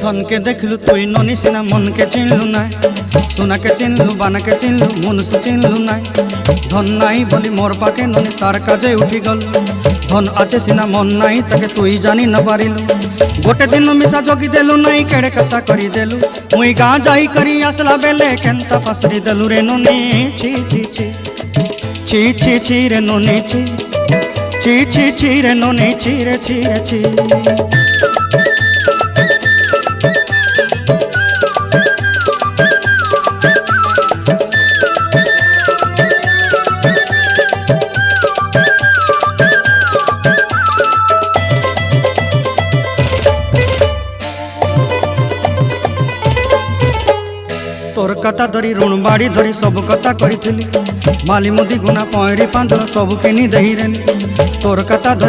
धन के देखलु तुई ननी सिना मन के चिन्हलु ना सोना के चिन्हलु बाना के चिन्हलु मनुष्य चिन्हलु ना धन नाई बोली मोर पाके ननी तार काजे उठी गल धन आचे सिना मन नाई ताके तुई जानी न पारिलु गोटे दिन मिसा जगी देलु नाई केड़े कथा करी देलु मुई गाँ जाई करी आसला बेले केंता फासरी देलु रे ननी छी छी छी छी छी छी रे ननी छी छी छी छी रे ननी छी रे छी रे छी। तोर कथा धरी ऋण बाड़ी धरी सब कथा करी माली मुदी गुना पहरी पांदर सब किनी दही रेली तोर कथा धरी